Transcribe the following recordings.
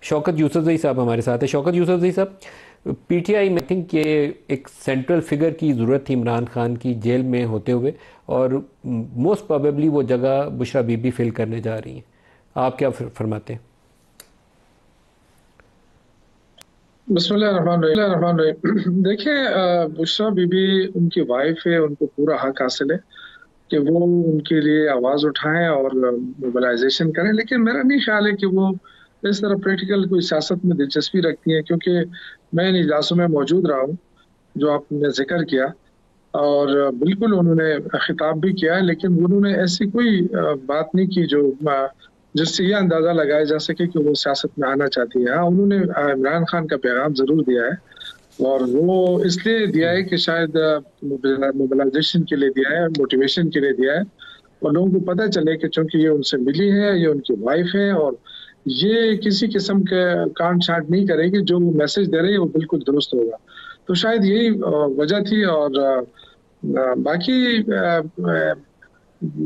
शौकत यूसुफजई साहब हमारे साथ है। शौकत यूसुफजई साहब, पीटीआई में थिंक ये एक सेंट्रल फिगर की ज़रूरत थी इमरान खान की जेल में होते हुए, और मोस्ट प्रोबेबली वो जगह बुशरा बीबी फिल करने जा रही हैं। आप क्या फरमाते हैं? बिस्मिल्लाहिर्रहमानिर्रहीम। देखिए, बुशरा बीबी उनकी वाइफ है, उनको पूरा हक हासिल है कि वो उनके लिए आवाज उठाएं और मोबिलाइजेशन करें, लेकिन मेरा नहीं ख्याल है कि वो इस तरह प्रैक्टिकल कोई सियासत में दिलचस्पी रखती हैं, क्योंकि मैं इन इजलासों में मौजूद रहा हूँ जो आपने जिक्र किया, और बिल्कुल उन्होंने खिताब भी किया है, लेकिन उन्होंने ऐसी कोई बात नहीं की जो जिससे ये अंदाजा लगाया जा सके कि वो सियासत में आना चाहती है। हाँ, उन्होंने इमरान खान का पैगाम जरूर दिया है, और वो इसलिए दिया है कि शायद मोबिलाइजेशन के लिए दिया है, मोटिवेशन के लिए दिया है, और लोगों को पता चले कि चूंकि ये उनसे मिली है, ये उनकी वाइफ है, और ये किसी किस्म के कांट छांट नहीं करेगी, जो मैसेज दे रही है वो बिल्कुल दुरुस्त होगा। तो शायद यही वजह थी। और बाकी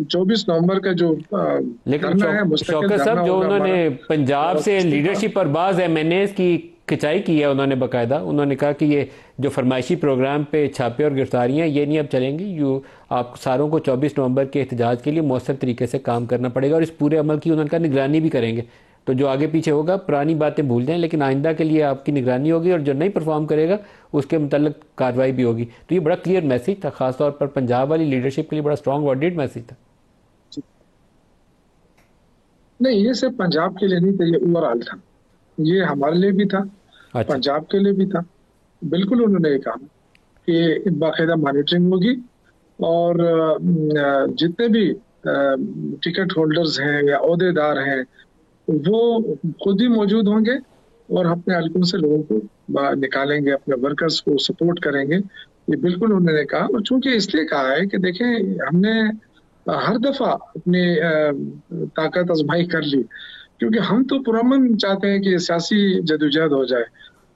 24 नवंबर का जो लेकिन धरना है, मुस्तकिल शौकत धरना साहब, जो होगा उन्होंने हमारा। पंजाब और से इसके लीडरशिप पर बाज एमएनएस की खिंचाई की है, उन्होंने बाकायदा उन्होंने कहा कि ये जो फरमाइशी प्रोग्राम पे छापे और गिरफ्तारियां ये नहीं अब चलेंगी, यू आप सारों को 24 नवंबर के एहतजाज के लिए मौसर तरीके से काम करना पड़ेगा, और इस पूरे अमल की उन्होंने कहा निगरानी भी करेंगे। तो जो आगे पीछे होगा पुरानी बातें भूल जाएं, लेकिन आइंदा के लिए आपकी निगरानी होगी, और जो नहीं परफॉर्म करेगा उसके मुतल्लिक कार्रवाई भी होगी। तो ये बड़ा क्लियर मैसेज था, खासतौर पर पंजाब वाली लीडरशिप के लिए बड़ा स्ट्रॉन्ग वर्डेड मैसेज था। नहीं, ये सिर्फ पंजाब के लिए नहीं था, ये ओवरऑल था, ये हमारे लिए भी था, अच्छा। पंजाब के लिए भी था। बिल्कुल उन्होंने ये कहा कि बाकायदा मॉनिटरिंग होगी, और जितने भी टिकट होल्डर्स हैं या ओहदेदार हैं वो खुद ही मौजूद होंगे, और अपने हलकों से लोगों को निकालेंगे, अपने वर्कर्स को सपोर्ट करेंगे। ये बिल्कुल उन्होंने कहा, और चूंकि इसलिए कहा है कि देखें, हमने हर दफा अपनी ताकत आजमाई कर ली, क्योंकि हम तो पुरअमन चाहते हैं कि सियासी जदोजहद हो जाए,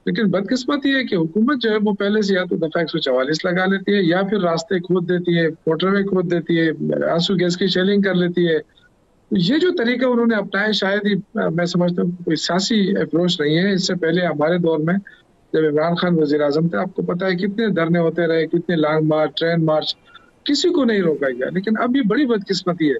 लेकिन बदकिस्मती है कि हुकूमत जो है वो पहले से या तो दफा 144 लगा लेती है, या फिर रास्ते खोद देती है, मोटरवे खोद देती है, आंसू गैस की शेलिंग कर लेती है। तो ये जो तरीका उन्होंने अपनाया, शायद ही मैं समझता हूँ कोई सियासी अप्रोच नहीं है। इससे पहले हमारे दौर में जब इमरान खान वजीर आजम थे, आपको पता है कितने धरने होते रहे, कितने लॉन्ग मार्च, ट्रेन मार्च, किसी को नहीं रोका गया। लेकिन अब ये बड़ी बदकिस्मती है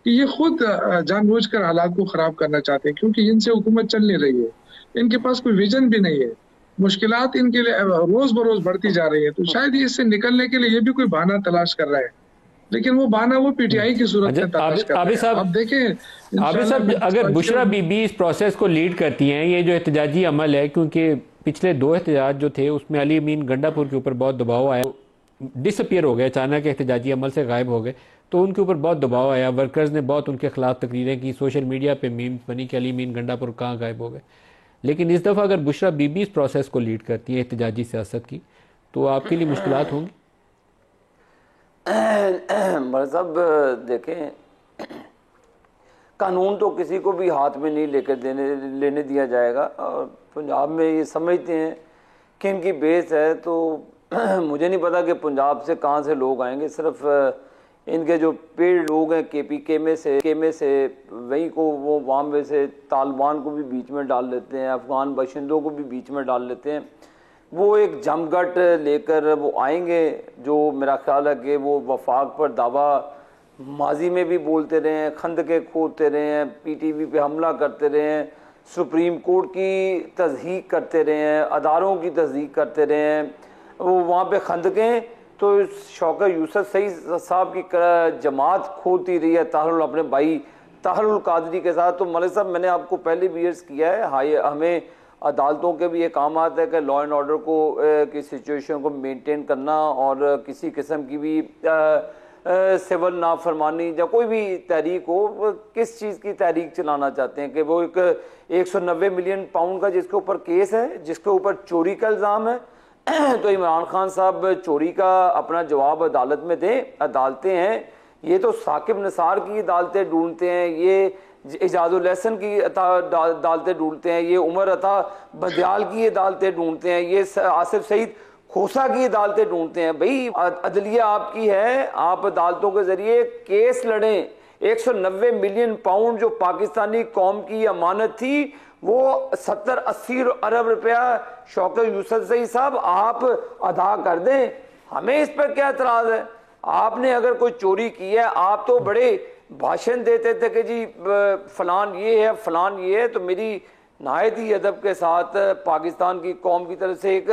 कि ये खुद जानबूझकर हालात को खराब करना चाहते हैं, क्योंकि इनसे हुकूमत चल नहीं रही है, इनके पास कोई विजन भी नहीं है, मुश्किलात इनके लिए रोज बरोज बढ़ती जा रही है। तो शायद इससे निकलने के लिए ये भी कोई बहाना तलाश कर रहा है, लेकिन वो बहाना वो पीटीआई की सूरत में तलाश कर रहे हैं। अब देखें, आबिद साहब, अगर बुशरा बीबी इस प्रोसेस को लीड करती हैं, ये जो एहतजाजी अमल है, क्योंकि पिछले 2 एहतजाज जो थे उसमें अली अमीन गंडापुर के ऊपर बहुत दबाव आया, डिसअपियर हो गए, अचानक एहतजाजी अमल से गायब हो गए, तो उनके ऊपर बहुत दबाव आया, वर्कर्स ने बहुत उनके खिलाफ तकरीरें की, सोशल मीडिया पे मीम्स बनी कि अली अमीन गंडापुर कहाँ गायब हो गए। लेकिन इस दफ़ा अगर बुशरा बीबी इस प्रोसेस को लीड करती है एहतजाजी सियासत की, तो आपके लिए मुश्किलात होंगी? मर साहब देखें, कानून तो किसी को भी हाथ में नहीं लेने दिया जाएगा, और पंजाब में ये समझते हैं कि इनकी बेस है, तो मुझे नहीं पता कि पंजाब से कहाँ से लोग आएंगे। सिर्फ इनके जो पेड़ लोग हैं केपीके में से वहीं को वो वहाँ में से तालिबान को भी बीच में डाल लेते हैं, अफगान बाशिंदों को भी बीच में डाल लेते हैं। वो एक जमघट लेकर वो आएंगे, जो मेरा ख्याल है कि वो वफाक पर दावा माजी में भी बोलते रहे हैं, खंदके खोदते रहे हैं, पीटीवी पे हमला करते रहे हैं, सुप्रीम कोर्ट की तस्दीक करते रहे हैं, अदारों की तस्दीक करते रहे हैं, वो वहाँ पे खंदकें। तो शौकत यूसुफजई साहब की जमात खोदती रही है ताहरुल अपने भाई ताहरुल कादरी के साथ। तो मलिक साहब, मैंने आपको पहले भी अर्ज़ किया है, हाई हमें अदालतों के भी ये काम आता है कि लॉ एंड ऑर्डर को की सिचुएशन को मेंटेन करना, और किसी किस्म की भी सिविल नाफरमानी या कोई भी तहरीक हो, किस चीज़ की तहरीक चलाना चाहते हैं कि वो एक 190 मिलियन पाउंड का जिसके ऊपर केस है, जिसके ऊपर चोरी का इल्ज़ाम है, तो इमरान खान साहब चोरी का अपना जवाब अदालत में दें। अदालतें हैं ये तो साकिब निसार की अदालतें ढूंढते हैं, ये इजाजुल एहसन की अदालतें ढूंढते हैं, ये उमर अता बदयाल की अदालतें ढूंढते हैं, ये आसिफ सईद खोसा की अदालतें ढूंढते हैं। भाई अदलिया आपकी है, आप अदालतों के जरिए केस लड़ें। 190 मिलियन पाउंड जो पाकिस्तानी कौम की अमानत थी वो 70-80 अरब रुपया शौकत यूसुफजई साहब आप अदा कर दें, हमें इस पर क्या एतराज है। आपने अगर कोई चोरी की है, आप तो बड़े भाषण देते थे कि जी फलान ये है फलान ये है, तो मेरी नहायत ही अदब के साथ पाकिस्तान की कौम की तरफ से एक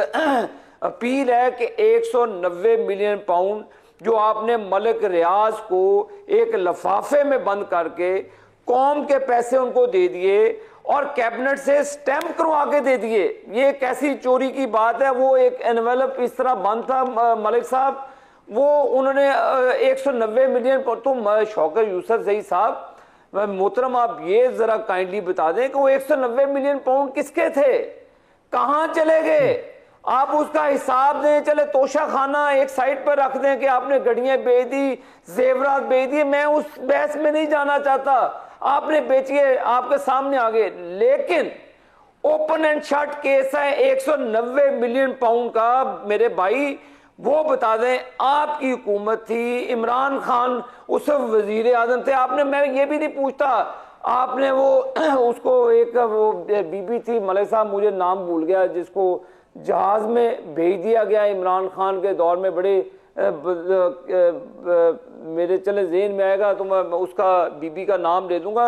अपील है कि 190 मिलियन पाउंड जो आपने मलिक रियाज को एक लफाफे में बंद करके कौम के पैसे उनको दे दिए और कैबिनेट से स्टैम्प करवा के दे दिए, ये कैसी चोरी की बात है। वो एक एनवेलप इस तरह बंद था मलिक साहब, वो उन्होंने 190 मिलियन पर, तो शौकत यूसुफजई साहब मोहतरम आप ये जरा काइंडली बता दें कि वो 190 मिलियन पाउंड किसके थे, कहां चले गए, आप उसका हिसाब दें। चले तोशा खाना एक साइड पर रख दें कि आपने गड्डियां बेच दी, जेवरात बेच दिए, मैं उस बहस में नहीं जाना चाहता, आपने बेचिए, आपके सामने आ गए, लेकिन ओपन एंड शट केस है 190 मिलियन पाउंड का। मेरे भाई वो बता दें, आपकी हुकूमत थी, इमरान खान उस वजीर आजम थे, आपने, मैं ये भी नहीं पूछता, आपने वो उसको एक वो बीबी थी मलिक साहब, मुझे नाम भूल गया, जिसको जहाज में भेज दिया गया इमरान खान के दौर में, बड़े मेरे चले जेहन में आएगा तो मैं उसका बीबी का नाम ले दूंगा,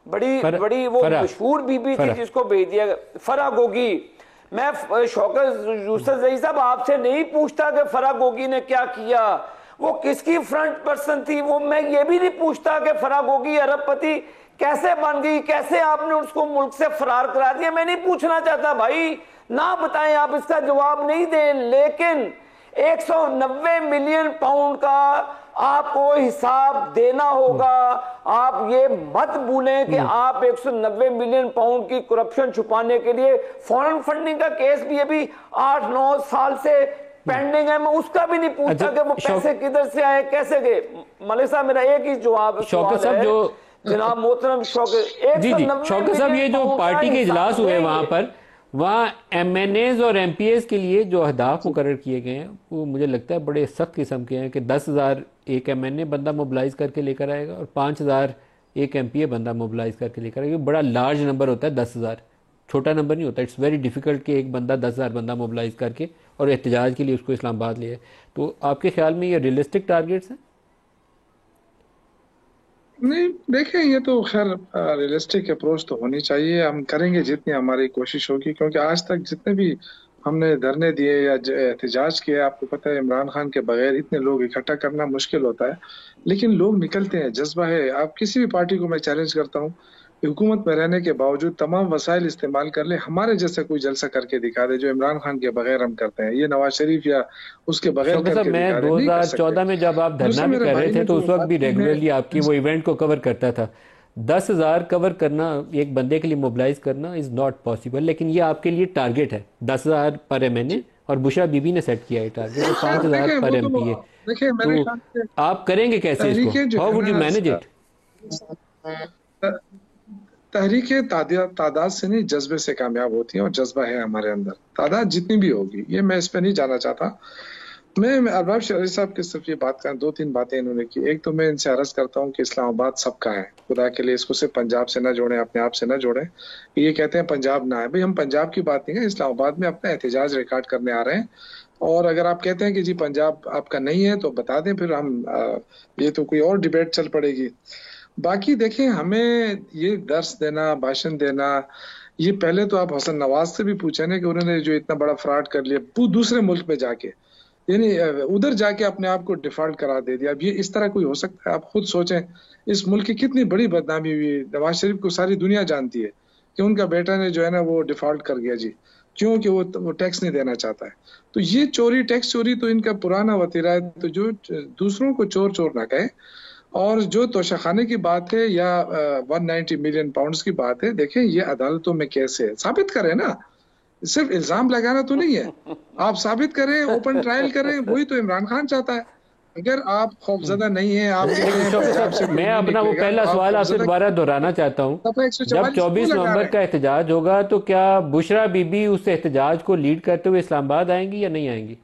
बड़ी वो मशहूर बीबी थी जिसको भेज दिया गया, फरा गोगी। मैं शौकत यूसुफजई साहब आपसे नहीं पूछता कि फरा गोगी ने क्या किया, वो किसकी फ्रंट पर्सन थी, वो मैं ये भी नहीं पूछता कि फरा गोगी अरबपति कैसे बन गई, कैसे आपने उसको मुल्क से फरार करा दिया, मैं नहीं पूछना चाहता भाई, ना बताएं, आप इसका जवाब नहीं दें, लेकिन 190 मिलियन पाउंड का आपको हिसाब देना होगा। आप ये मत भूलें कि आप 190 मिलियन पाउंड की करप्शन छुपाने के लिए फॉरेन फंडिंग का केस भी अभी 8-9 साल से पेंडिंग है, मैं उसका भी नहीं पूछता कि वो पैसे किधर से आए, कैसे गए। मलिक साहब मेरा एक ही जवाब शौकत साहब जो जनाब मोहतरम शौकत, जी शौकत साहब, ये जो पार्टी के इजलास हुए वहां पर, वहाँ MNAs और MPAs के लिए जो अहदाफ मुकर्रर किए गए हैं वो मुझे लगता है बड़े सख्त किस्म के हैं कि 10,000 एक MNA बंदा मोबिलाइज करके लेकर आएगा और 5,000 एक MPA बंदा मोबिलाइज करके लेकर आएगा। बड़ा लार्ज नंबर होता है 10,000, छोटा नंबर नहीं होता। इट्स वेरी डिफिकल्ट कि एक बंदा 10,000 बंदा मोबिलाइज करके और एहतजाज के लिए उसको इस्लामाबाद ले आए। तो आपके ख्याल में ये रियलिस्टिक टारगेट्स हैं? नहीं, देखें, ये तो खैर रियलिस्टिक अप्रोच तो होनी चाहिए, हम करेंगे जितनी हमारी कोशिश होगी, क्योंकि आज तक जितने भी हमने धरने दिए या एहतजाज किए, आपको पता है इमरान खान के बगैर इतने लोग इकट्ठा करना मुश्किल होता है, लेकिन लोग निकलते हैं, जज्बा है। आप किसी भी पार्टी को मैं चैलेंज करता हूँ, हुकूमत में रहने के बावजूद तमाम वसाइल इस्तेमाल कर ले, हमारे जैसा कोई जलसा करके दिखा दे जो इमरान खान के बगैर हम करते हैं, ये नवाज शरीफ या उसके बगैर करके मैं 2014 में जब आप धरना भी कर रहे थे तो उस वक्त भी रेगुलरली आपकी वो इवेंट को कवर करता था। 10,000 कवर करना एक बंदे के लिए मोबिलाइज करना इज नॉट पॉसिबल, लेकिन ये आपके लिए टारगेट है 10,000 पर MNA और बुशरा बीबी ने सेट किया है टारगेट 5,000 पर MPA। तो आप करेंगे कैसे इसको? How would you manage it? तहरीक तादाद से नहीं, जज्बे से कामयाब होती है, और जज्बा है हमारे अंदर, तादाद जितनी भी होगी, ये मैं इस पे नहीं जाना चाहता। मैं अरबाज शरीफ साहब की सिर्फ ये बात कर, 2-3 बातें इन्होंने की। एक तो मैं इनसे अर्ज करता हूँ कि इस्लामाबाद सबका है, खुदा के लिए इसको सिर्फ पंजाब से ना जोड़ें, अपने आप से ना जोड़ें। ये कहते हैं पंजाब ना है, भाई हम पंजाब की बात नहीं है, इस्लामाबाद में अपना एहतजाज रिकॉर्ड करने आ रहे हैं, और अगर आप कहते हैं कि जी पंजाब आपका नहीं है तो बता दें, फिर हम ये तो कोई और डिबेट चल पड़ेगी। बाकी देखें, हमें ये दर्स देना, भाषण देना, ये पहले तो आप हसन नवाज से भी पूछे ना कि उन्होंने जो इतना बड़ा फ्रॉड कर लिया दूसरे मुल्क में जाके, यानी उधर जाके अपने आप को डिफॉल्ट करा दे दिया। अब ये इस तरह कोई हो सकता है? आप खुद सोचें, इस मुल्क की कितनी बड़ी बदनामी हुई। नवाज शरीफ को सारी दुनिया जानती है कि उनका बेटा ने जो है ना वो डिफॉल्ट कर गया जी, क्योंकि वो टैक्स नहीं देना चाहता है। तो ये चोरी, टैक्स चोरी तो इनका पुराना वतीरा है। तो जो दूसरों को चोर चोर ना कहे, और जो तोशाखाने की बात है या 190 मिलियन पाउंड्स की बात है, देखें ये अदालतों में कैसे है, साबित करें ना, सिर्फ इल्जाम लगाना तो नहीं है, आप साबित करें, ओपन ट्रायल करें, वही तो इमरान खान चाहता है। अगर आप खौफजदा नहीं है, आप मैं अपना वो पहला सवाल आपसे दोबारा दोहराना चाहता हूँ, जब 24 नवंबर का एहतजाज होगा तो क्या बुशरा बीबी उस एहतजाज को लीड करते हुए इस्लामाबाद आएंगी या नहीं आएंगी?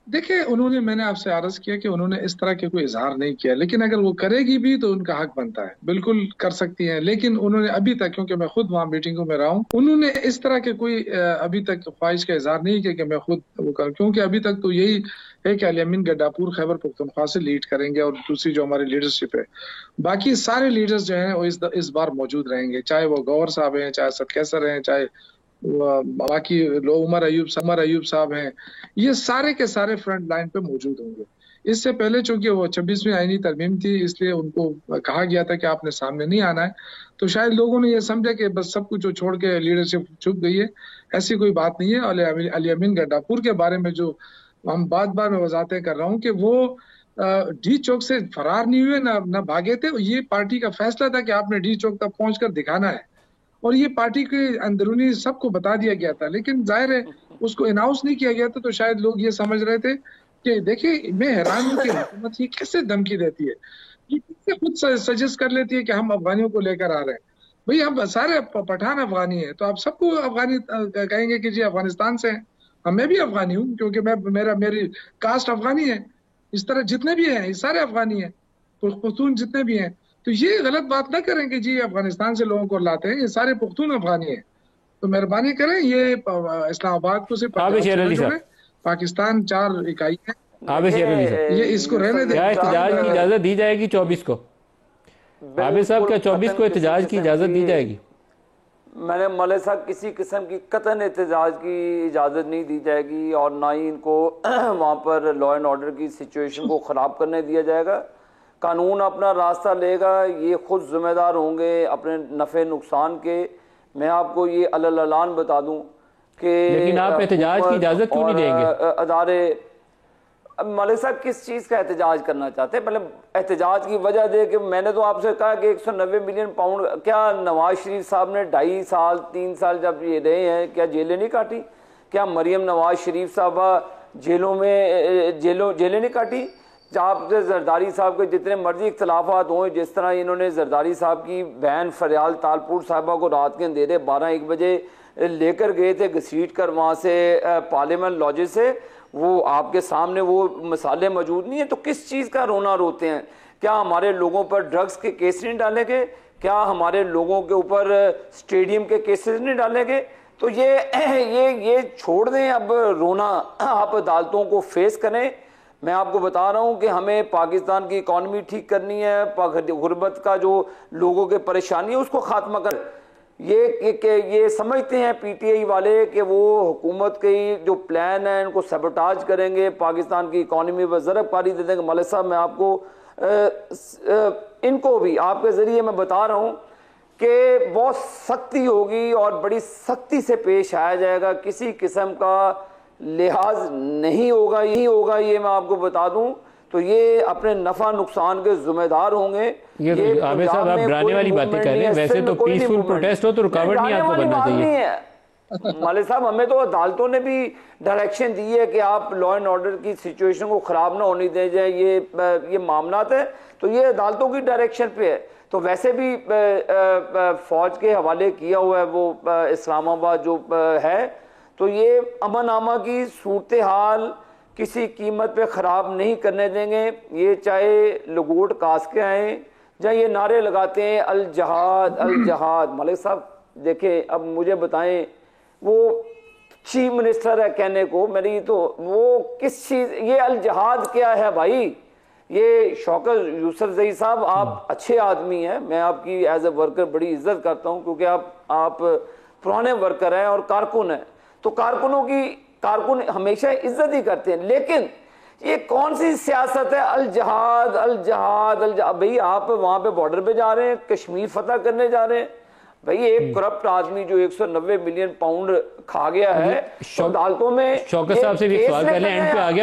देखिए, उन्होंने, मैंने आपसे अर्ज किया कि उन्होंने इस तरह के कोई इजहार नहीं किया, लेकिन अगर वो करेगी भी तो उनका हक बनता है, बिल्कुल कर सकती हैं। लेकिन उन्होंने अभी तक, क्योंकि मैं खुद वहां मीटिंगों में रहा हूं, उन्होंने इस तरह के कोई अभी तक ख्वाहिश का इजहार नहीं किया कि मैं खुद वो करूं, क्योंकि अभी तक तो यही है कि अली अमीन गड्डापुर खैबर पख्तूनख्वा से लीड करेंगे और दूसरी जो हमारी लीडरशिप है, बाकी सारे लीडर्स जो हैं वो इस बार मौजूद रहेंगे, चाहे वो गौहर साहब हैं, चाहे असद कैसर हैं, चाहे बाकी लोग उमर अयूब साहब हैं, ये सारे के सारे फ्रंट लाइन पे मौजूद होंगे। इससे पहले चूंकि वो 26वीं आईनी तरमीम थी, इसलिए उनको कहा गया था कि आपने सामने नहीं आना है, तो शायद लोगों ने ये समझा कि बस सब कुछ छोड़ के लीडरशिप चुप गई है। ऐसी कोई बात नहीं है। अली अमीन गड्डापुर के बारे में जो हम बार बार मैं वजाहतें कर रहा हूँ कि वो डी चौक से फरार नहीं हुए, ना भागे थे। ये पार्टी का फैसला था कि आपने डी चौक तक पहुंचकर दिखाना है, और ये पार्टी के अंदरूनी सबको बता दिया गया था, लेकिन जाहिर है उसको अनाउंस नहीं किया गया था। तो शायद लोग ये समझ रहे थे कि देखिए, मैं हैरान हूं कि हुकूमत ये कैसे धमकी देती है, ये कैसे खुद सजेस्ट कर लेती है कि हम अफगानियों को लेकर आ रहे हैं। भाई, हम सारे पठान अफगानी हैं, तो आप सबको अफगानी कहेंगे कि जी अफगानिस्तान से हैं। मैं भी अफगानी हूँ, क्योंकि मेरी कास्ट अफगानी है। इस तरह जितने भी हैं ये सारे अफगानी हैं, पुख्तून जितने भी हैं। तो ये गलत बात ना करें कि जी अफगानिस्तान से लोगों को लाते हैं, ये सारे पुख्तून अफगानी हैं। तो मेहरबानी करें, ये इस्लामाबाद को सिर्फ पाकिस्तान 4 इकाई है, ये इसको रहने दें। क्या एहतजाज की इजाजत दी जाएगी 24 को? आबिद साहब, क्या 24 को एहतजाज की इजाजत दी जाएगी? मैंने मौलवी साहब, किसी किस्म की कतन एहतजाज की इजाज़त नहीं दी जाएगी, और ना ही इनको वहाँ पर लॉ एंड ऑर्डर की सिचुएशन को ख़राब करने दिया जाएगा। कानून अपना रास्ता लेगा, ये खुद जिम्मेदार होंगे अपने नफ़े नुकसान के। मैं आपको ये अल्लाह बता दूं कि लेकिन आप एहतजाज की इजाज़त क्यों नहीं देंगे? अदारे, मलिक साहब किस चीज़ का एहतजाज करना चाहते हैं? मतलब एहतजाज की वजह दे कि मैंने तो आपसे कहा कि 190 मिलियन पाउंड, क्या नवाज शरीफ साहब ने 2.5 साल 3 साल जब ये रहे हैं, क्या जेलें नहीं काटी? क्या मरियम नवाज शरीफ साहबा जेलें नहीं काटी? जहाँ से जरदारी साहब के जितने मर्जी इख्तलाफात हों, जिस तरह इन्होंने जरदारी साहब की बहन फरियाल तालपुर साहबा को रात के अंधेरे 12-1 बजे लेकर गए थे घसीट कर वहाँ से पार्लियामेंट लॉज से, वो आपके सामने वो मिसालें मौजूद नहीं है। तो किस चीज़ का रोना रोते हैं? क्या हमारे लोगों पर ड्रग्स के केस नहीं डालेंगे? क्या हमारे लोगों के ऊपर स्टेडियम के केसेस नहीं डालेंगे? तो ये छोड़ दें अब रोना, आप अदालतों को फेस करें। मैं आपको बता रहा हूं कि हमें पाकिस्तान की इकॉनमी ठीक करनी है, गुर्बत का जो लोगों के परेशानी है उसको खात्मा कर। ये समझते हैं पीटीआई वाले कि वो हुकूमत के जो प्लान है इनको सबोटाज करेंगे, पाकिस्तान की इकॉनमी पर ज़रब पारी दे देंगे। मलिक साहब, मैं आपको इनको भी आपके ज़रिए मैं बता रहा हूँ कि बहुत सख्ती होगी और बड़ी सख्ती से पेश आया जाएगा, किसी किस्म का लिहाज नहीं होगा। यही होगा, ये मैं आपको बता दूं। तो ये अपने नफा नुकसान के जिम्मेदार होंगे। ये तो आबिद साहब आप डराने वाली बातें कर रहे हैं। वैसे तो पीसफुल प्रोटेस्ट हो तो रुकावट नहीं आपको बनना चाहिए। मालिक साहब, हमें तो अदालतों ने भी डायरेक्शन दी है कि आप लॉ एंड ऑर्डर की सिचुएशन को खराब ना होने दें जाए। ये मामलात है तो ये अदालतों की डायरेक्शन पे है। तो वैसे भी फौज के हवाले किया हुआ है वो इस्लामाबाद जो है। तो ये अमन आमा की सूरत हाल किसी कीमत पे ख़राब नहीं करने देंगे। ये चाहे लगोट कास के आए या ये नारे लगाते हैं अल जहाद अल जहाद। मलिक साहब देखें, अब मुझे बताएं, वो चीफ मिनिस्टर है कहने को, मेरी तो वो किस चीज़, ये अल जहाद क्या है भाई? ये शौकत यूसुफजई साहब, आप अच्छे आदमी हैं, मैं आपकी एज ए वर्कर बड़ी इज्जत करता हूँ, क्योंकि आप पुराने वर्कर हैं और कारकुन हैं। तो कारकुन हमेशा इज्जत ही करते हैं। लेकिन ये कौन सी सियासत है अल जहाद अल जहाद अल जहाद? भाई आप वहां पे बॉर्डर पे जा रहे हैं, कश्मीर फतह करने जा रहे हैं। भाई एक करप्ट आदमी जो 190 मिलियन पाउंड खा गया है, अदालतों में शौकत साहब से भी सवाल कर लें, एंड पे आ गया।